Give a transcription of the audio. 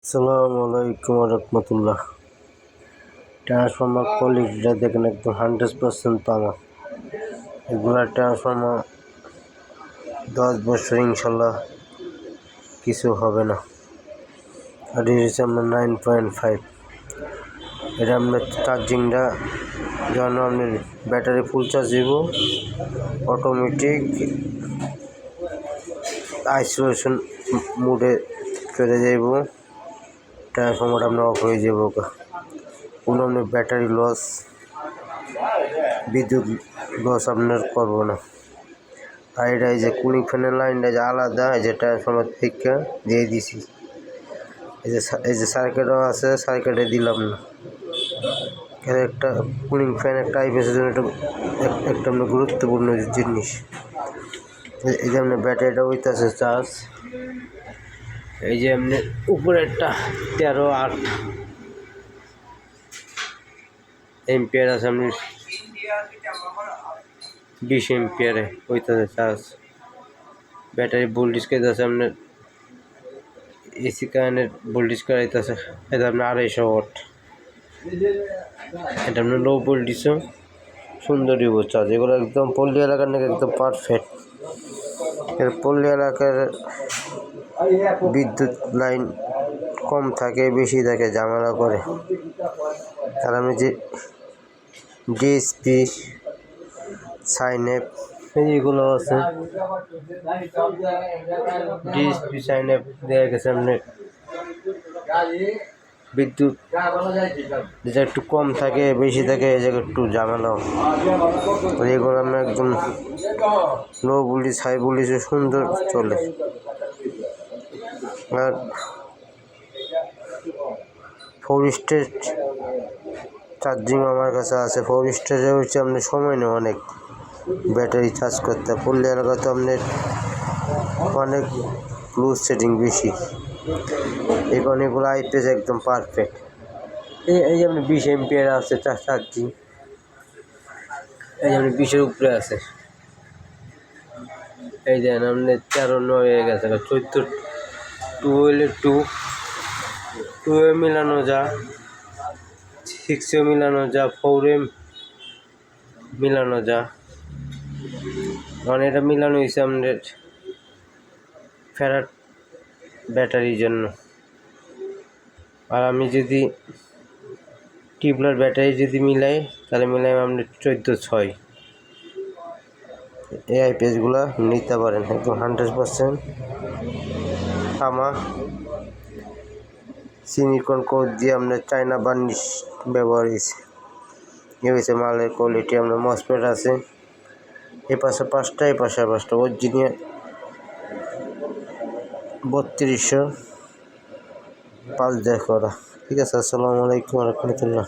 আসসালামু আলাইকুম রহমতুল্লাহ। ট্রান্সফর্মার কোয়ালিটিটা দেখেন, একদম 100% তামা। এগুলা ট্রান্সফর্মার 10 বছর ইনশাল্লাহ কিছু হবে না। আর এটা হচ্ছে আপনার 9.5। এটা আপনার চার্জিংটা যখন আপনি ব্যাটারি ফুল চার্জ দিব, অটোমেটিক আইসোলেশন মোডে চলে যাইব। ট্রান্সফর্মার আপনার অফ হয়ে যাব, কোনো আপনার ব্যাটারি লস, বিদ্যুৎ লস আপনার করব না। আর এটা এই যে কুলিং ফ্যানের লাইনটা যে আলাদা, এই যে ট্রান্সফর্মার থেকে দিয়ে দিছি। এই যে সার্কিটও আছে, সার্কিটে দিলাম না। একটা কুলিং ফ্যান একটা আইপিএসের জন্য একটা আপনার গুরুত্বপূর্ণ জিনিস। এই যে আপনার ব্যাটারিটা হইতেছে চার্জ। এই যে এমনি উপরে একটা 13.8 এম্পিয়ার আছে, আপনি 20 এম্পিয়ারে হইতেছে চার্জ। ব্যাটারি ভোল্টেজ খাইতেছে আপনার এসি কারেন্টের ভোল্টেজ করাইতেছে, এটা আপনার 250 ওয়াট। এটা আপনার লো ভোল্টেজও সুন্দরী চার্জ। এগুলো একদম পল্লী এলাকার নাকি একদম পারফেক্ট। এর পল্লী এলাকার বিদ্যুৎ লাইন কম থাকে, বেশি থাকে, ঝামেলা করে। আর আমি যে ডিএসপি সাইনঅ্যাপ এইগুলো আছে, ডিএসপি সাইনঅ্যাপ দেওয়া গেছে আপনার বিদ্যুৎ যেটা একটু কম থাকে, বেশি থাকে, এই জায়গায় একটু ঝামেলাও। এগুলো আমরা একদম লো ভোল্টেজ হাই ভোল্টেজে সুন্দর চলে। আর 4 স্টেজ চার্জিং আমার কাছে আছে। 4 স্টেজে হচ্ছে আপনার সময় নেই অনেক ব্যাটারি চার্জ করতে। পল্লী এলাকাতে আপনার অনেক লুজ সেটিং বেশি, এই কারণে এগুলো আইপিএস একদম পারফেক্ট। এই যে আপনি 20 এম্পিয়ার আছে চার্জিং, এই যে আপনি 20-এর উপরে আছে। এই যে আপনি 13-9 হয়ে গেছে, 14 2 হইলে 2 মিলানো যা, 6 মিলানো যা, 4 মিলানো যা। মানে এটা মিলানো হয়েছে আমাদের ফেরাট ব্যাটারির জন্য। আর আমি যদি টিউবলার ব্যাটারি যদি মিলাই, তাহলে মিলাই আপনি 14.6। এই আইপিএসগুলো নিতে পারেন, একদম 100% তামা। সিলিকন কোট দিয়ে আপনার চায়না বার্নিশ ব্যবহার হয়েছে। এ হয়েছে মালের কোয়ালিটি। আপনার মসপেট আছে, এ পাশে 5টা, এ পাশে 5টা, অরিজিনাল 3200 5 দিয়ে করা। ঠিক আছে। আসসালামু আলাইকুম রহমতুল্লাহ।